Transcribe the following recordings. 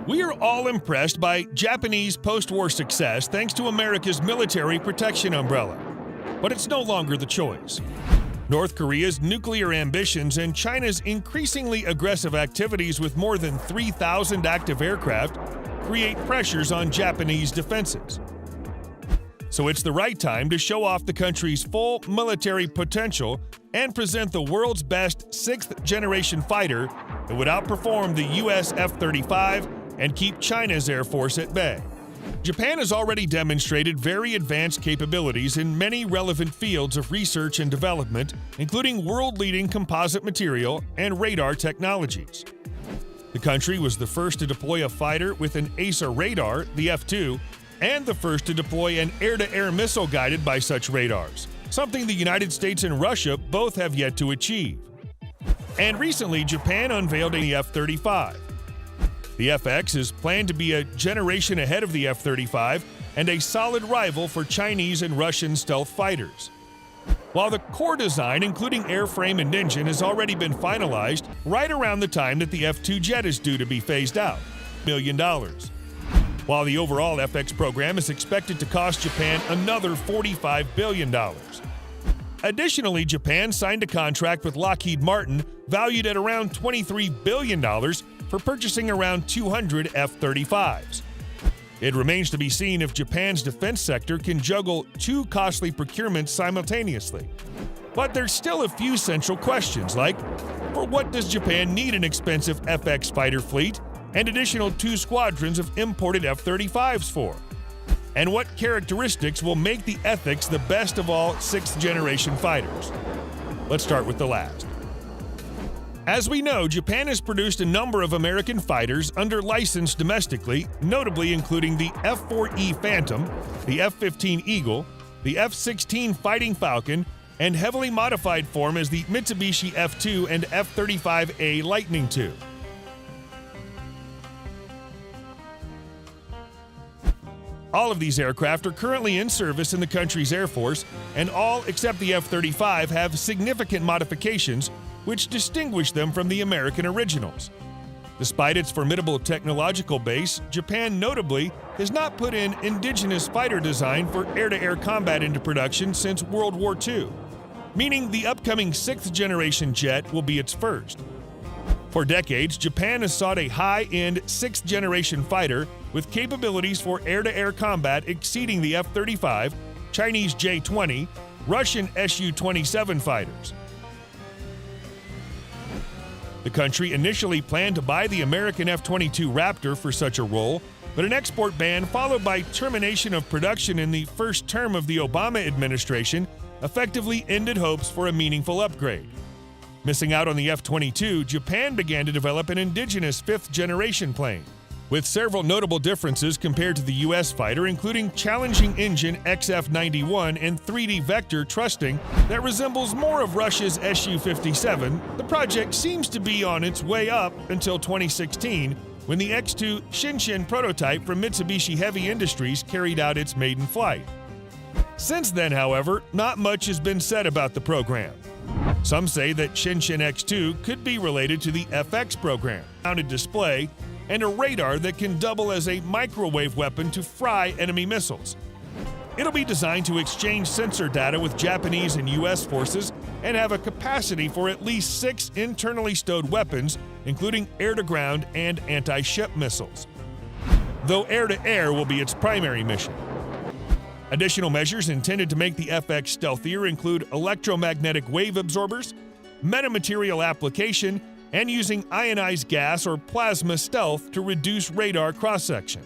We are all impressed by Japanese post-war success thanks to America's military protection umbrella. But it's no longer the choice. North Korea's nuclear ambitions and China's increasingly aggressive activities with more than 3,000 active aircraft create pressures on Japanese defenses. So it's the right time to show off the country's full military potential and present the world's best sixth-generation fighter that would outperform the U.S. F-35 and keep China's Air Force at bay. Japan has already demonstrated very advanced capabilities in many relevant fields of research and development, including world-leading composite material and radar technologies. The country was the first to deploy a fighter with an ASA radar, the F-2, and the first to deploy an air-to-air missile guided by such radars, something the United States and Russia both have yet to achieve. And recently, Japan unveiled the F-35. The FX is planned to be a generation ahead of the F-35 and a solid rival for Chinese and Russian stealth fighters. While the core design, including airframe and engine, has already been finalized right around the time that the F-2 jet is due to be phased out, $1 million. While the overall FX program is expected to cost Japan another $45 billion. Additionally, Japan signed a contract with Lockheed Martin valued at around $23 billion for purchasing around 200 F-35s. It remains to be seen if Japan's defense sector can juggle two costly procurements simultaneously. But there's still a few central questions like, for what does Japan need an expensive FX fighter fleet and additional 2 squadrons of imported F-35s for? And what characteristics will make the ethics the best of all sixth-generation fighters? Let's start with the last. As we know, Japan has produced a number of American fighters under license domestically, notably including the F-4E Phantom, the F-15 Eagle, the F-16 Fighting Falcon, and heavily modified form as the Mitsubishi F-2 and F-35A Lightning II. All of these aircraft are currently in service in the country's Air Force, and all except the F-35 have significant modifications which distinguish them from the American originals. Despite its formidable technological base, Japan notably has not put in indigenous fighter design for air-to-air combat into production since World War II, meaning the upcoming sixth-generation jet will be its first. For decades, Japan has sought a high-end sixth-generation fighter with capabilities for air-to-air combat exceeding the F-35, Chinese J-20, Russian Su-27 fighters. The country initially planned to buy the American F-22 Raptor for such a role, but an export ban followed by termination of production in the first term of the Obama administration effectively ended hopes for a meaningful upgrade. Missing out on the F-22, Japan began to develop an indigenous fifth-generation plane, with several notable differences compared to the U.S. fighter, including challenging engine XF-91 and 3D vector thrusting that resembles more of Russia's Su-57. The project seems to be on its way up until 2016, when the X2 Shinshin prototype from Mitsubishi Heavy Industries carried out its maiden flight. Since then, however, not much has been said about the program. Some say that Shinshin X2 could be related to the FX program, mounted display, and a radar that can double as a microwave weapon to fry enemy missiles. It'll be designed to exchange sensor data with Japanese and U.S. forces and have a capacity for at least 6 internally stowed weapons, including air-to-ground and anti-ship missiles, though air-to-air will be its primary mission. Additional measures intended to make the FX stealthier include electromagnetic wave absorbers, metamaterial application, and using ionized gas or plasma stealth to reduce radar cross-section.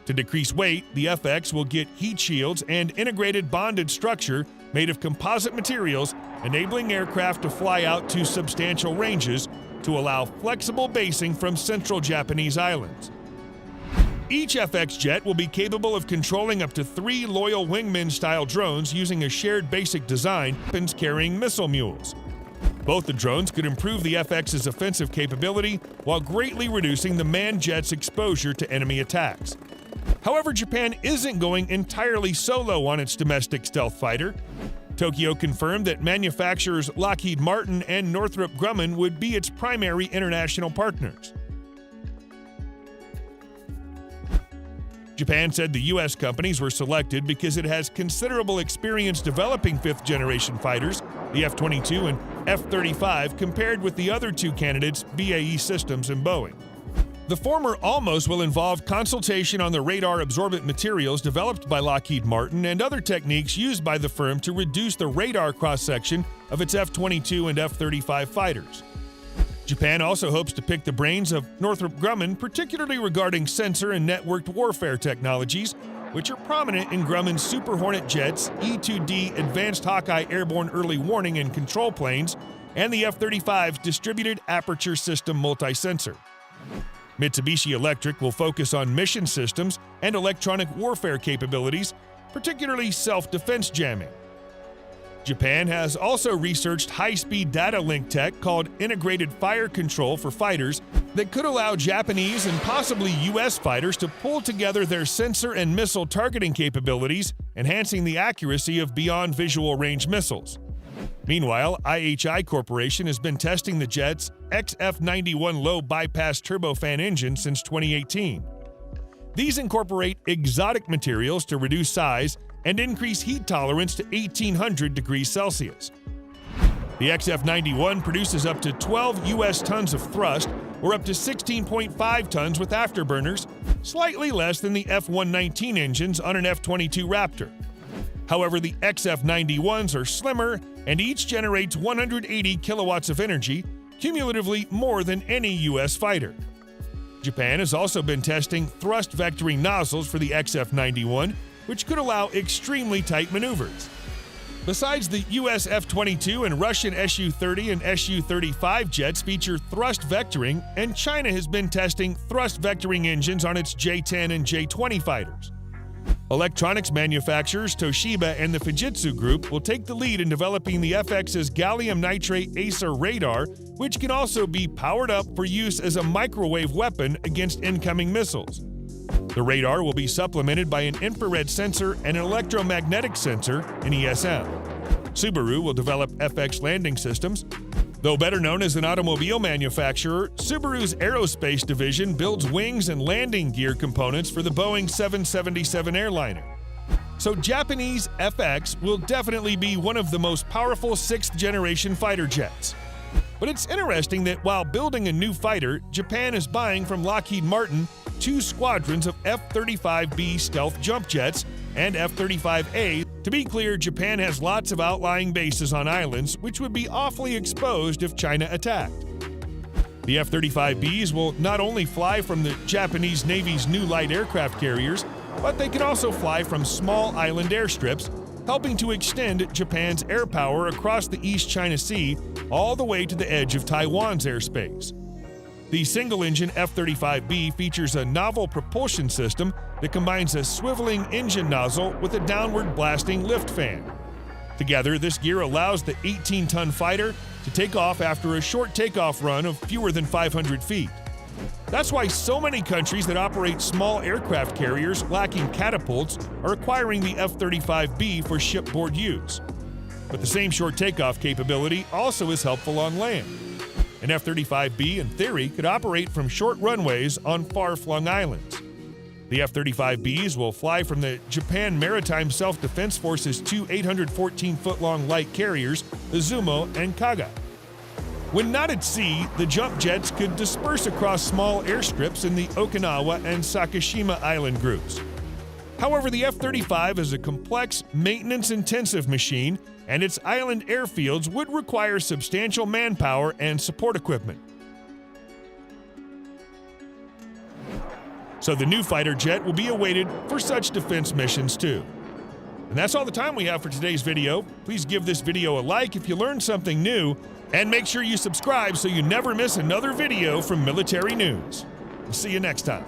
To decrease weight, the FX will get heat shields and integrated bonded structure made of composite materials, enabling aircraft to fly out to substantial ranges to allow flexible basing from central Japanese islands. Each FX jet will be capable of controlling up to 3 loyal wingman-style drones using a shared basic design, weapons carrying missile mules. Both the drones could improve the FX's offensive capability while greatly reducing the manned jet's exposure to enemy attacks. However, Japan isn't going entirely solo on its domestic stealth fighter. Tokyo confirmed that manufacturers Lockheed Martin and Northrop Grumman would be its primary international partners. Japan said the U.S. companies were selected because it has considerable experience developing fifth-generation fighters, the F-22 and F-35, compared with the other two candidates, BAE Systems and Boeing. The former almost will involve consultation on the radar-absorbent materials developed by Lockheed Martin and other techniques used by the firm to reduce the radar cross-section of its F-22 and F-35 fighters. Japan also hopes to pick the brains of Northrop Grumman, particularly regarding sensor and networked warfare technologies, which are prominent in Grumman's Super Hornet jets, E-2D Advanced Hawkeye airborne early warning and control planes, and the F-35's Distributed Aperture System multi-sensor. Mitsubishi Electric will focus on mission systems and electronic warfare capabilities, particularly self-defense jamming. Japan has also researched high-speed data link tech called integrated fire control for fighters that could allow Japanese and possibly U.S. fighters to pull together their sensor and missile targeting capabilities, enhancing the accuracy of beyond visual range missiles. Meanwhile, IHI Corporation has been testing the jet's XF-91 low bypass turbofan engine since 2018. These incorporate exotic materials to reduce size and increase heat tolerance to 1800 degrees Celsius. The XF-91 produces up to 12 U.S. tons of thrust, or up to 16.5 tons with afterburners, slightly less than the F-119 engines on an F-22 Raptor. However, the XF-91s are slimmer and each generates 180 kilowatts of energy, cumulatively more than any U.S. fighter. Japan has also been testing thrust vectoring nozzles for the XF-91, which could allow extremely tight maneuvers. Besides, the U.S. F-22 and Russian Su-30 and Su-35 jets feature thrust vectoring, and China has been testing thrust vectoring engines on its J-10 and J-20 fighters. Electronics manufacturers Toshiba and the Fujitsu Group will take the lead in developing the FX's gallium nitrate Acer radar, which can also be powered up for use as a microwave weapon against incoming missiles. The radar will be supplemented by an infrared sensor and an electromagnetic sensor, an ESM. Subaru will develop FX landing systems. Though better known as an automobile manufacturer, Subaru's aerospace division builds wings and landing gear components for the Boeing 777 airliner. So Japanese FX will definitely be one of the most powerful sixth-generation fighter jets. But it's interesting that while building a new fighter, Japan is buying from Lockheed Martin 2 squadrons of F-35B stealth jump jets and F-35A. To be clear, Japan has lots of outlying bases on islands, which would be awfully exposed if China attacked. The F-35Bs will not only fly from the Japanese Navy's new light aircraft carriers, but they can also fly from small island airstrips, helping to extend Japan's air power across the East China Sea all the way to the edge of Taiwan's airspace. The single-engine F-35B features a novel propulsion system that combines a swiveling engine nozzle with a downward-blasting lift fan. Together, this gear allows the 18-ton fighter to take off after a short takeoff run of fewer than 500 feet. That's why so many countries that operate small aircraft carriers lacking catapults are acquiring the F-35B for shipboard use. But the same short takeoff capability also is helpful on land. An F-35B, in theory, could operate from short runways on far-flung islands. The F-35Bs will fly from the Japan Maritime Self-Defense Force's 2 814-foot-long light carriers, the Zumo and Kaga. When not at sea, the jump jets could disperse across small airstrips in the Okinawa and Sakishima island groups. However, the F-35 is a complex, maintenance-intensive machine, and its island airfields would require substantial manpower and support equipment. So the new fighter jet will be awaited for such defense missions too. And that's all the time we have for today's video. Please give this video a like if you learned something new, and make sure you subscribe so you never miss another video from Military News. We'll see you next time.